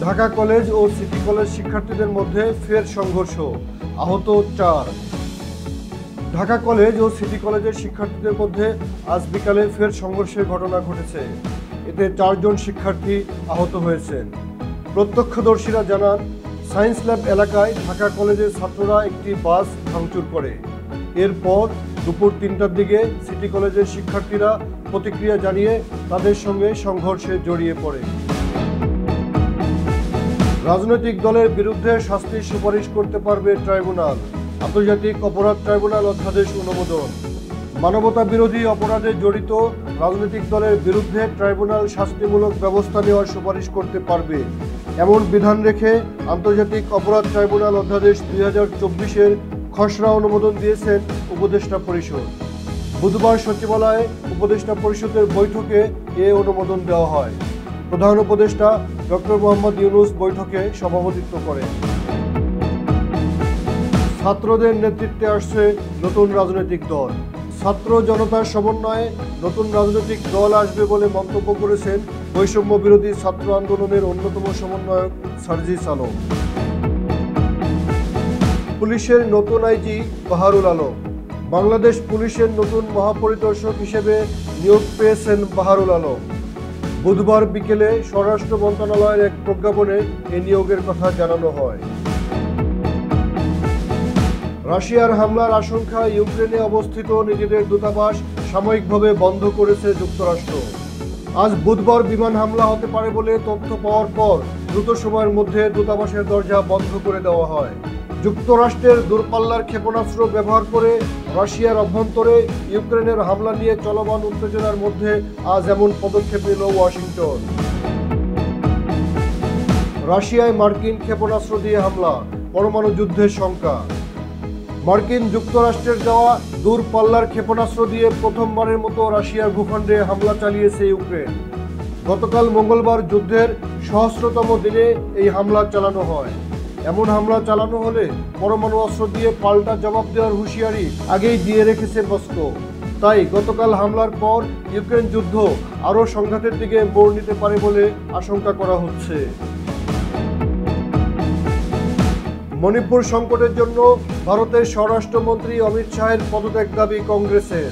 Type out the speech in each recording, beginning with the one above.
Dhaka college ও city college শিক্ষার্থীদের মধ্যে ফের সংঘর্ষ, আহত 4। ঢাকা কলেজ ও সিটি কলেজের শিক্ষার্থীদের মধ্যে আজ বিকালে ফের সংঘর্ষের ঘটনা ঘটেছে। এতে 4 জন শিক্ষার্থী আহত হয়েছেন। প্রত্যক্ষদর্শীরা জানান, সায়েন্স ল্যাব এলাকায় ঢাকা কলেজের ছাত্ররা একটি বাস ভাঙচুর করে। এরপর দুপুর 3টার দিকে সিটি কলেজের শিক্ষার্থীরা প্রতিক্রিয়া জানিয়ে তাদের সঙ্গে সংঘর্ষে জড়িয়ে পড়ে। রাজনৈতিক দলের বিরুদ্ধে শাস্তির সুপারিশ করতে পারবে ট্রাইব্যুনাল, আন্তর্জাতিক অপরাধ ট্রাইব্যুনাল অধ্যাদেশ অনুমোদন। মানবতা বিরোধী অপরাধে জড়িত রাজনৈতিক দলের বিরুদ্ধে ট্রাইব্যুনাল শাস্তিমূলক ব্যবস্থা নেওয়ার সুপারিশ করতে পারবে, এমন বিধান রেখে আন্তর্জাতিক অপরাধ ট্রাইব্যুনাল অধ্যাদেশ 2024-এর খসড়া অনুমোদন দিয়েছেন উপদেষ্টা পরিষদ। বুধবার সচিবালয়ে উপদেষ্টা পরিষদের বৈঠকে এ অনুমোদন দেওয়া হয়। প্রধান উপদেষ্টা ডক্টর মোহাম্মদ ইউনূস বৈঠকে সভাপতিত্ব করেন। ছাত্রদের নেতৃত্বে আসছে নতুন রাজনৈতিক দল। ছাত্র জনতার সমন্বয়ে নতুন রাজনৈতিক দল আসবে বলে মন্তব্য করেছেন বৈষম্য বিরোধী ছাত্র আন্দোলনের অন্যতম সমন্বয়ক সার্জিস আলম। পুলিশের নতুন আইজি বাহারুল আলম। বাংলাদেশ পুলিশের নতুন মহাপরিদর্শক হিসেবে নিয়োগ পেয়েছেন বাহারুল আলম। বুধবার বিকেলে স্বরাষ্ট্র মন্ত্রণালয়ের এক প্রজ্ঞাপনে এই নিয়োগের কথা জানানো হয়। রাশিয়ার হামলার আশঙ্কায় ইউক্রেনে অবস্থিত নিজেদের দূতাবাস সাময়িকভাবে বন্ধ করেছে যুক্তরাষ্ট্র। আজ বুধবার বিমান হামলা হতে পারে বলে তথ্য পাওয়ার পর দ্রুত সময়ের মধ্যে দূতাবাসের দরজা বন্ধ করে দেওয়া হয়। যুক্তরাষ্ট্রের দূরপাল্লার ক্ষেপণাস্ত্র ব্যবহার করে রাশিয়ার অভ্যন্তরে ইউক্রেনের হামলা নিয়ে চলমান উত্তেজনার মধ্যে আজ এমন পদক্ষেপ নিল ওয়াশিংটন। রাশিয়ায় মার্কিন ক্ষেপণাস্ত্র দিয়ে হামলা, পরমাণু যুদ্ধের শঙ্কা। মার্কিন যুক্তরাষ্ট্রের দেওয়া দূরপাল্লার ক্ষেপণাস্ত্র দিয়ে প্রথমবারের মতো রাশিয়ার ভূখণ্ডে হামলা চালিয়েছে ইউক্রেন। গতকাল মঙ্গলবার যুদ্ধের সহস্রতম দিনে এই হামলা চালানো হয়। এমন হামলা চালানো হলে পরমাণু অস্ত্র দিয়ে পাল্টা জবাব দেওয়ার হুঁশিয়ারি আগেই দিয়ে রেখেছে মস্কো। তাই গতকাল হামলার পর ইউক্রেন যুদ্ধ আরও সংঘাতের দিকে মোড় নিতে পারে বলে আশঙ্কা করা হচ্ছে। মণিপুর সংকটের জন্য ভারতের স্বরাষ্ট্রমন্ত্রী অমিত শাহের পদত্যাগ দাবি কংগ্রেসের।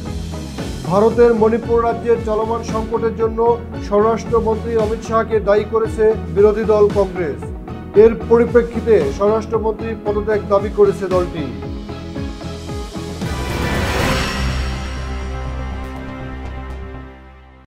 ভারতের মণিপুর রাজ্যের চলমান সংকটের জন্য স্বরাষ্ট্রমন্ত্রী অমিত শাহকে দায়ী করেছে বিরোধী দল কংগ্রেস। এর পরিপ্রেক্ষিতে স্বরাষ্ট্রমন্ত্রীর পদত্যাগ দাবি করেছে দলটি।